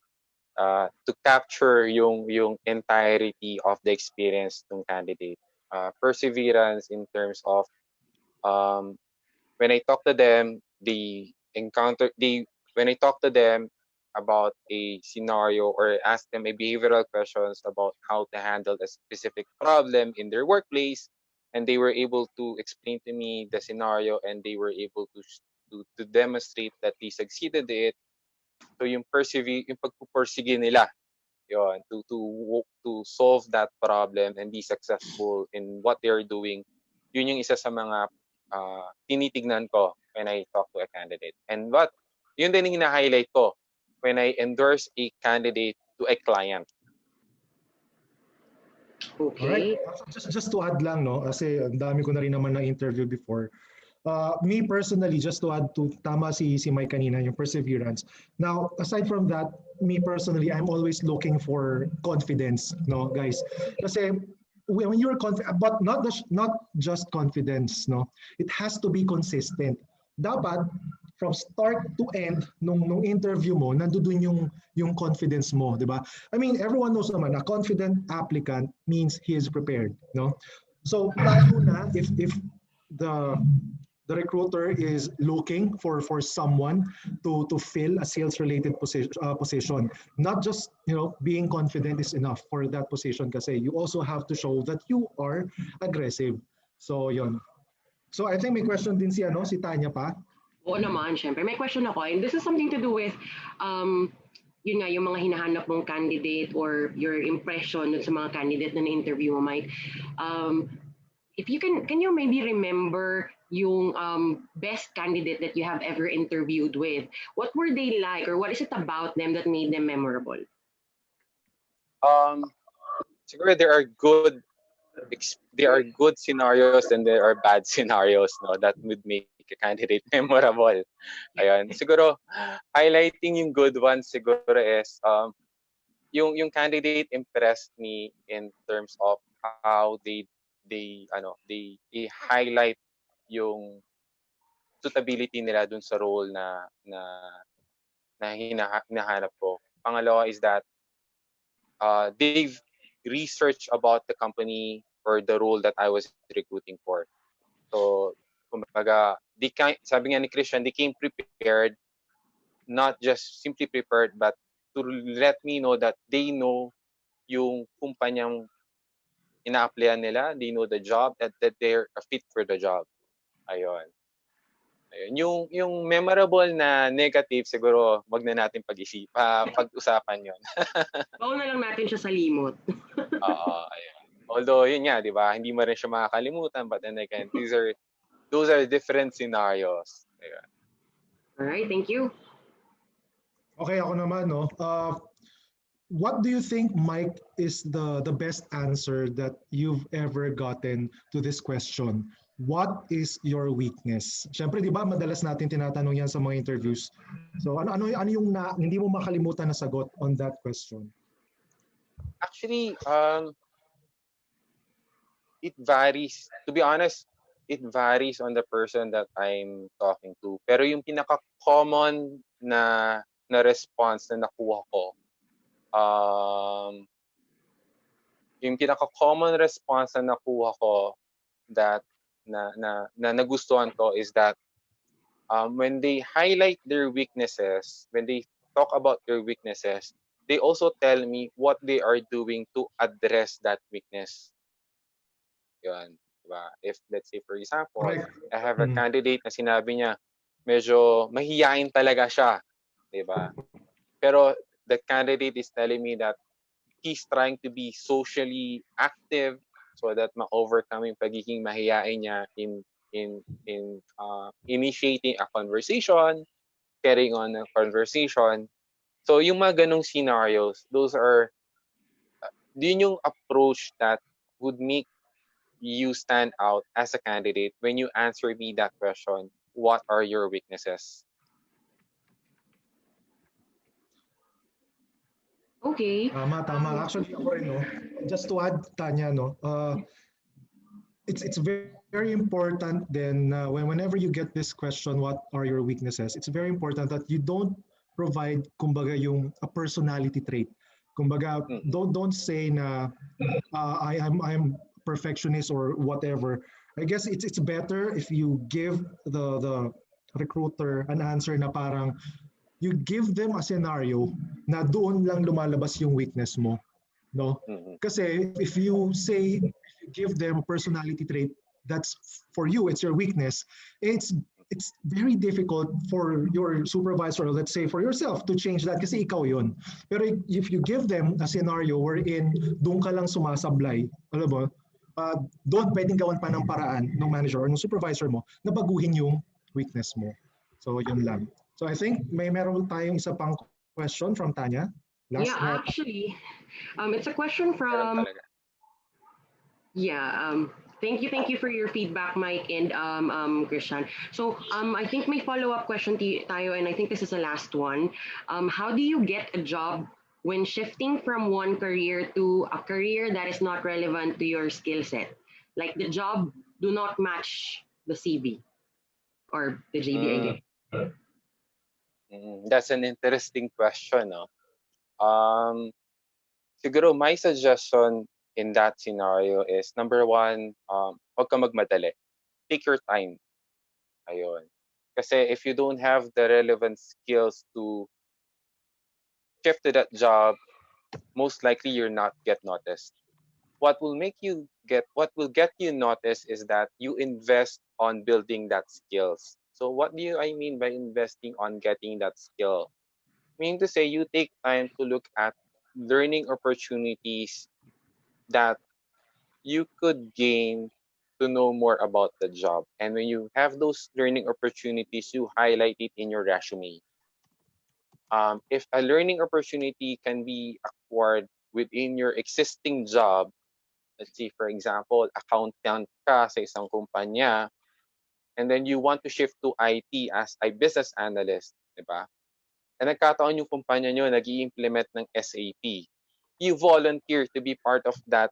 To capture yung entirety of the experience ng candidate. Perseverance in terms of when I talk to them, when I talk to them about a scenario or ask them a behavioral questions about how to handle a specific problem in their workplace, and they were able to explain to me the scenario, and they were able to demonstrate that they succeeded it. So yung pagpupursige nila yon to solve that problem and be successful in what they're doing, yun yung isa sa mga tinitignan ko when I talk to a candidate. And yun din yung hina-highlight ko when I endorse a candidate to a client. Okay. Alright. Just to add lang, no, kasi ang dami ko na rin naman na-interview before. Me personally, just to add to tama si Mike kanina, yung perseverance. Now, aside from that, me personally, I'm always looking for confidence, no, guys. Kasi when you're confident, but not just confidence, no, it has to be consistent. Dapat from start to end nung interview mo, nandoon yung confidence mo, di ba? I mean, everyone knows naman, a confident applicant means he is prepared, no? So, lalo na if the recruiter is looking for someone to fill a sales related position. Not just being confident is enough for that position kasi you also have to show that you are aggressive. So yon. So I think may question din si Tanya pa. Oo naman, syempre. May question ako, and this is something to do with yun nga, yung mga hinahanap mong candidate or your impression sa mga candidate na na-interview mo, Mike. If you can you maybe remember yung best candidate that you have ever interviewed with? What were they like, or what is it about them that made them memorable? Siguro there are good scenarios and there are bad scenarios, no, that would make a candidate memorable. Ayun. Siguro highlighting yung good ones siguro is yung candidate impressed me in terms of how they highlight yung suitability nila dun sa role na hinahanap ko. Pangalawa is that they've researched about the company or the role that I was recruiting for. So, kumbaga, sabi nga ni Christian, they came prepared, not just simply prepared, but to let me know that they know yung kumpanyang ina-applyan nila, they know the job, that they're a fit for the job. Ayun. Yung memorable na negative siguro wag na natin pag-usapan 'yon. Oo na lang natin siya sa limot. Oo, ayun. Although yun nga, 'di ba, hindi mo rin siya makakalimutan, but then again, those are different scenarios. Ayun. All right, thank you. Okay, ako naman, no. What do you think, Mike, is the best answer that you've ever gotten to this question? What is your weakness? Siyempre, di ba, madalas natin tinatanong yan sa mga interviews. So, ano yung hindi mo makalimutan na sagot on that question? Actually, it varies. To be honest, it varies on the person that I'm talking to. Pero yung pinaka-common na response na nakuha ko, yung pinaka-common response na nakuha ko that na nagustuhan ko is that when they highlight their weaknesses, when they talk about their weaknesses, they also tell me what they are doing to address that weakness. Yun, diba? If let's say for example, Right. I have a candidate na sinabi niya medyo mahiyain talaga siya, diba? Pero the candidate is telling me that he's trying to be socially active so that ma-overcome yung pagiging mahiyain niya in initiating a conversation, carrying on a conversation. So yung mga ganong scenarios, those are yun yung approach that would make you stand out as a candidate when you answer me that question, what are your weaknesses? Okay. Tama. Actually, ako rin, no? Just to add, Tanya, no? It's very important then whenever you get this question, what are your weaknesses? It's very important that you don't provide, kumbaga, yung a personality trait. Kumbaga, don't say na I'm perfectionist or whatever. I guess it's better if you give the recruiter an answer na parang you give them a scenario na doon lang lumalabas yung weakness mo, no? Kasi if you give them a personality trait that's for you, it's your weakness, it's very difficult for your supervisor, or let's say for yourself, to change that kasi ikaw yun. Pero if you give them a scenario wherein doon ka lang sumasablay, alam mo, doon pwedeng gawan pa ng paraan ng manager or ng supervisor mo na baguhin yung weakness mo. So yun lang. So I think meron tayong isa pang question from Tanya. Actually, it's a question from. Thank you for your feedback, Mike and Christian. So I think my follow-up question tayo, and I think this is the last one. How do you get a job when shifting from one career to a career that is not relevant to your skill set? Like the job do not match the CV or the JD, I guess. That's an interesting question, no? Siguro my suggestion in that scenario is, number one, huwag ka magmadali. Take your time. Ayun. Kasi if you don't have the relevant skills to shift to that job, most likely you're not get noticed. What will get you noticed is that you invest on building that skills. So what do I mean by investing on getting that skill? Meaning to say, you take time to look at learning opportunities that you could gain to know more about the job. And when you have those learning opportunities, you highlight it in your resume. If a learning opportunity can be acquired within your existing job, let's say for example, accountant ka sa isang kumpanya, and then you want to shift to IT as a business analyst, di ba? And nagkataon yung kumpanya nyo nag-i-implement ng SAP. You volunteer to be part of that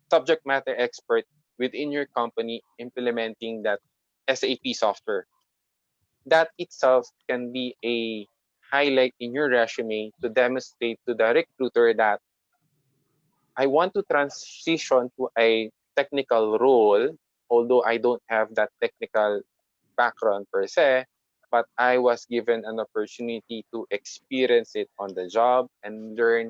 subject matter expert within your company implementing that SAP software. That itself can be a highlight in your resume to demonstrate to the recruiter that I want to transition to a technical role, although I don't have that technical background per se, but I was given an opportunity to experience it on the job and learn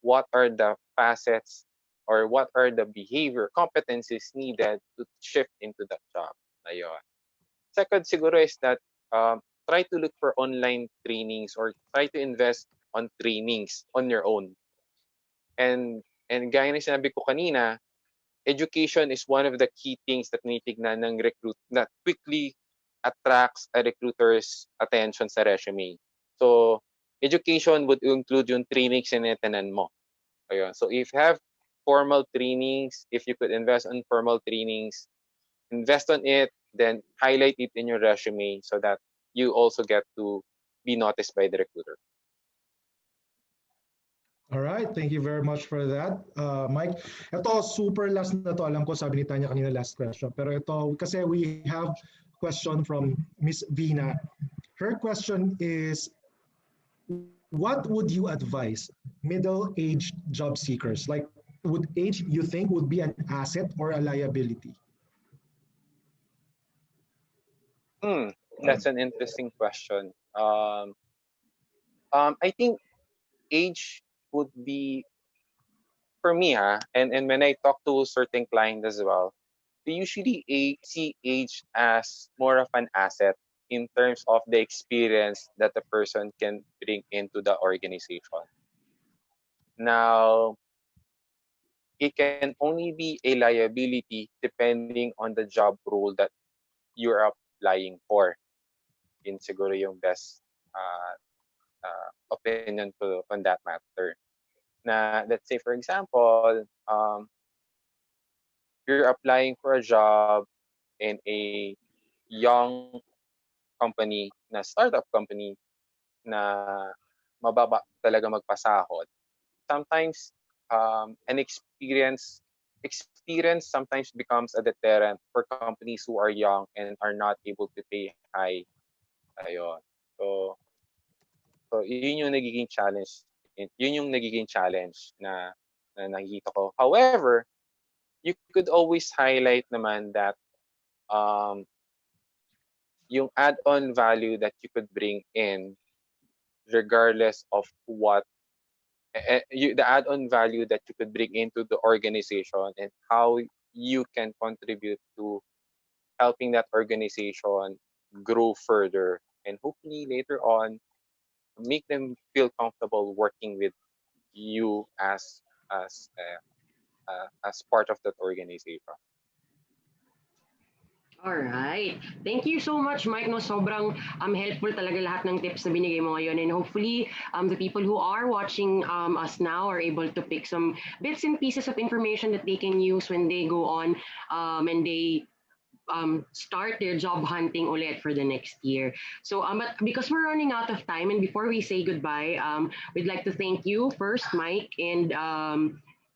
what are the facets or what are the behavior competencies needed to shift into that job. Ayun. Second siguro is that try to look for online trainings or try to invest on trainings on your own. And gaya ng sinabi ko kanina, education is one of the key things that tinitignan ng recruit that quickly attracts a recruiter's attention sa resume. So, education would include yung trainings na netanan mo. Ayun. So, if you have formal trainings, if you could invest on formal trainings, invest on it, then highlight it in your resume so that you also get to be noticed by the recruiter. All right, thank you very much for that, Mike. Ito, super last na to. Alam ko sabi ni Tanya kanina last question. Pero ito, kasi we have question from Miss Vina. Her question is, what would you advise middle-aged job seekers? Like, would age, you think, would be an asset or a liability? That's an interesting question. I think age would be for me, and when I talk to certain clients as well, they usually see age as more of an asset in terms of the experience that the person can bring into the organization. Now, it can only be a liability depending on the job role that you're applying for. Yun siguro yung best opinion ko on that matter. Na, let's say, for example, you're applying for a job in a young company, na startup company, na mababa talaga magpasahod. Sometimes, an experience sometimes becomes a deterrent for companies who are young and are not able to pay high. Ayun. So yun yung nagiging challenge. Yun yung nagiging challenge na nakikita ko. However, you could always highlight naman that yung add-on value that you could bring in regardless of what the add-on value that you could bring into the organization and how you can contribute to helping that organization grow further and hopefully later on make them feel comfortable working with you as part of that organization. All right. Thank you so much, Mike. No, sobrang helpful talaga lahat ng tips na binigay mo ngayon. And hopefully, the people who are watching us now are able to pick some bits and pieces of information that they can use when they go on and they start their job hunting ulit for the next year. So, but because we're running out of time, and before we say goodbye, we'd like to thank you first, Mike, and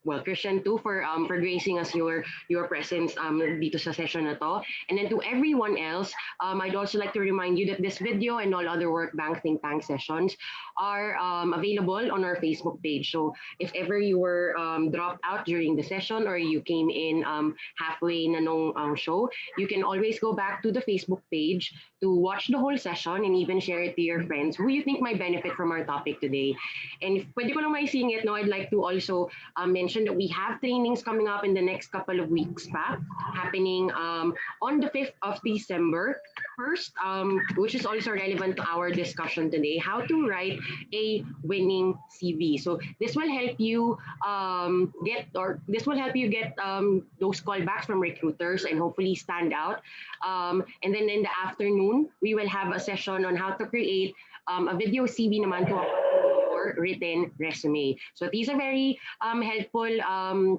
well, Christian too, for gracing us your presence dito sa session na to. And then to everyone else, I'd also like to remind you that this video and all other Workbank Think Tank sessions are available on our Facebook page. So if ever you were dropped out during the session or you came in halfway na nung show, you can always go back to the Facebook page to watch the whole session and even share it to your friends who you think might benefit from our topic today. And if pwede ko lang maising it, no, I'd like to also mention that we have trainings coming up in the next couple of weeks pa, happening on the 5th of December. First, which is also relevant to our discussion today, how to write a winning CV. So this will help you get those callbacks from recruiters and hopefully stand out. And then in the afternoon, we will have a session on how to create a video CV naman to written resume. So these are very helpful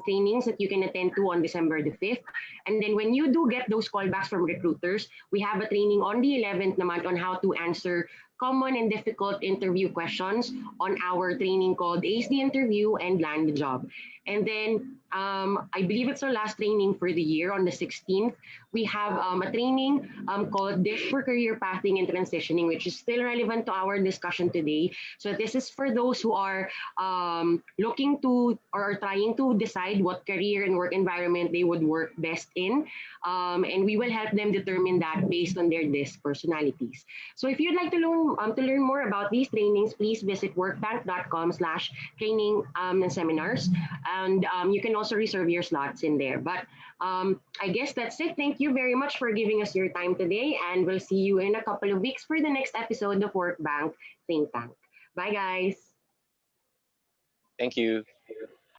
trainings that you can attend to on December the 5th. And then when you do get those callbacks from recruiters, we have a training on the 11th naman on how to answer common and difficult interview questions on our training called Ace the Interview and Land the Job. And then I believe it's our last training for the year on the 16th. We have a training called Dish for Career Pathing and Transitioning, which is still relevant to our discussion today. So this is for those who are looking to or are trying to decide what career and work environment they would work best in. And we will help them determine that based on their DISC personalities. So if you'd like to learn more about these trainings, please visit workbank.com/training and seminars. And you can also reserve your slots in there. But I guess that's it. Thank you very much for giving us your time today. And we'll see you in a couple of weeks for the next episode of Workbank Think Tank. Bye, guys. Thank you.